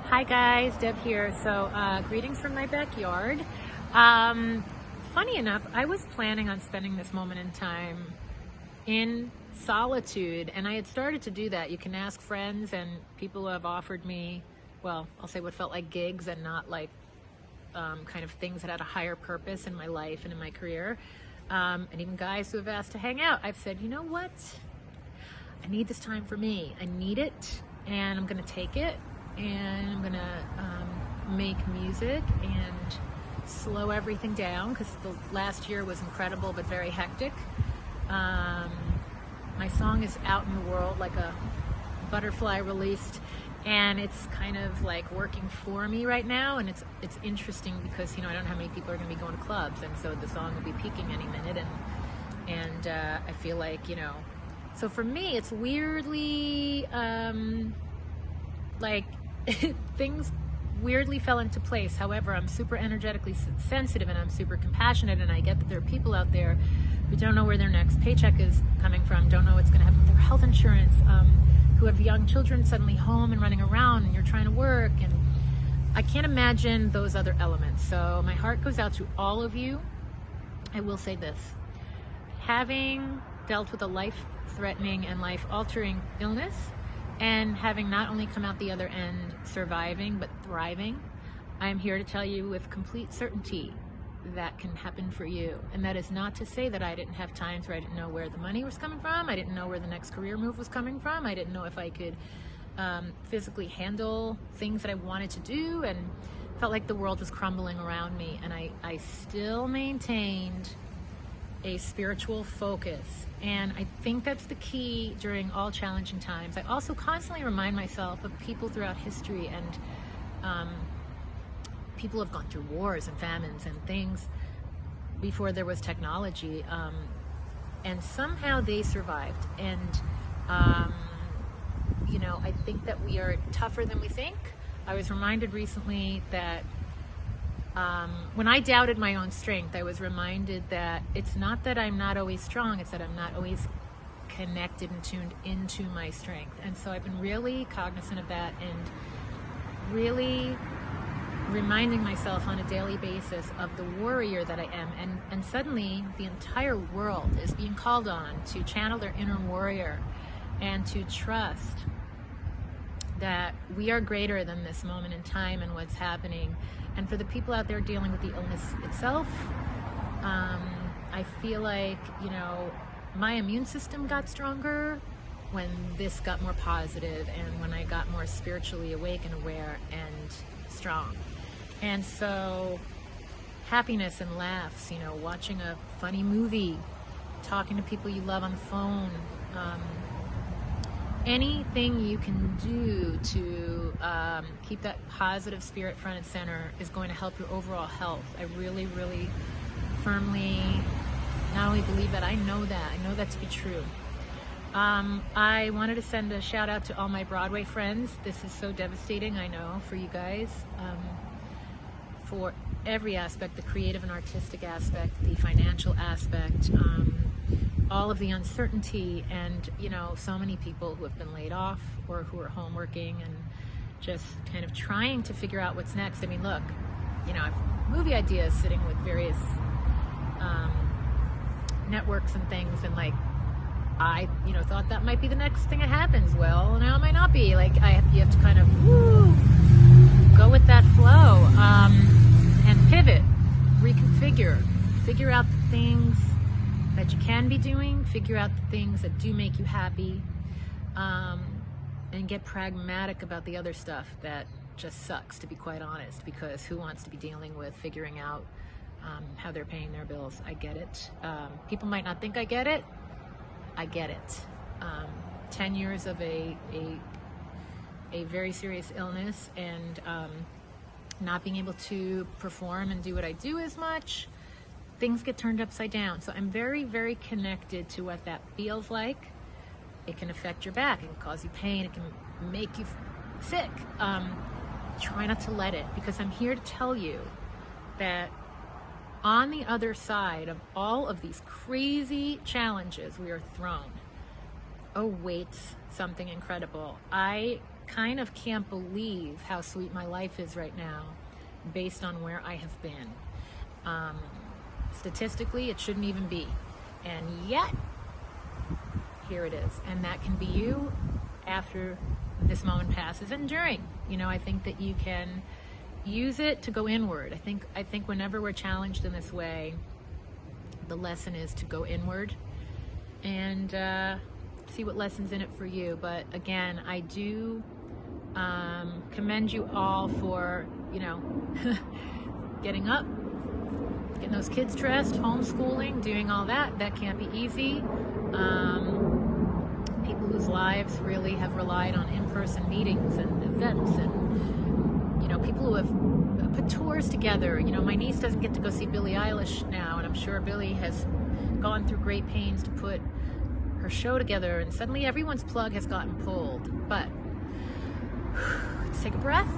Hi guys, Deb here. So greetings from my backyard. Funny enough, I was planning on spending this moment in time in solitude, and I had started to do that. You can ask friends and people who have offered me, well, I'll say what felt like gigs and not like kind of things that had a higher purpose in my life and in my career. And even guys who have asked to hang out. I've said, you know what? I need this time for me. I need it, and I'm going to take it. And I'm gonna make music and slow everything down because the last year was incredible but very hectic. My song is out in the world like a butterfly released, and it's kind of like working for me right now. And it's interesting because I don't know how many people are gonna be going to clubs, and so the song will be peaking any minute. And I feel like so for me it's weirdly like things weirdly fell into place. However, I'm super energetically sensitive and I'm super compassionate, and I get that there are people out there who don't know where their next paycheck is coming from, don't know what's going to happen with their health insurance, who have young children suddenly home and running around, and you're trying to work, and I can't imagine those other elements. So my heart goes out to all of you. I will say this: having dealt with a life-threatening and life-altering illness, and having not only come out the other end surviving, but thriving, I am here to tell you with complete certainty that can happen for you. And that is not to say that I didn't have times where I didn't know where the money was coming from. I didn't know where the next career move was coming from. I didn't know if I could physically handle things that I wanted to do, and felt like the world was crumbling around me. And I still maintained a spiritual focus, and I think that's the key during all challenging times. I also constantly remind myself of people throughout history, and people have gone through wars and famines and things before there was technology, and somehow they survived. And I think that we are tougher than we think. I was reminded recently that when I doubted my own strength, I was reminded that it's not that I'm not always strong, it's that I'm not always connected and tuned into my strength. And so I've been really cognizant of that, and really reminding myself on a daily basis of the warrior that I am. And suddenly the entire world is being called on to channel their inner warrior and to trust that we are greater than this moment in time and what's happening. And for the people out there dealing with the illness itself, I feel like, my immune system got stronger when this got more positive, and when I got more spiritually awake and aware and strong. And so happiness and laughs, watching a funny movie, talking to people you love on the phone, anything you can do to keep that positive spirit front and center is going to help your overall health. I really, really firmly not only believe that, I know that to be true. I wanted to send a shout out to all my Broadway friends. This is so devastating, I know, for you guys, for every aspect, the creative and artistic aspect, the financial aspect, all of the uncertainty, and so many people who have been laid off or who are home working and just kind of trying to figure out what's next. I mean, look, I've movie ideas sitting with various networks and things, and I thought that might be the next thing that happens. Well, now it might not be. You have to kind of go with that flow, and pivot, reconfigure, figure out the things that you can be doing, figure out the things that do make you happy, and get pragmatic about the other stuff that just sucks, to be quite honest, because who wants to be dealing with figuring out how they're paying their bills? I get it. People might not think I get it. I get it. 10 years of a very serious illness, and not being able to perform and do what I do as much, things get turned upside down. So I'm very, very connected to what that feels like. It can affect your back, it can cause you pain, it can make you sick. Try not to let it, because I'm here to tell you that on the other side of all of these crazy challenges we are thrown awaits something incredible. I kind of can't believe how sweet my life is right now based on where I have been. Statistically, it shouldn't even be. And yet, here it is. And that can be you after this moment passes and during. You know, I think that you can use it to go inward. I think whenever we're challenged in this way, the lesson is to go inward and see what lesson's in it for you. But again, I do commend you all for, you know, getting up, getting those kids dressed, homeschooling, doing all that. That can't be easy. People whose lives really have relied on in-person meetings and events, and, you know, people who have put tours together. You know, my niece doesn't get to go see Billie Eilish now, and I'm sure Billie has gone through great pains to put her show together, and suddenly everyone's plug has gotten pulled. But let's take a breath.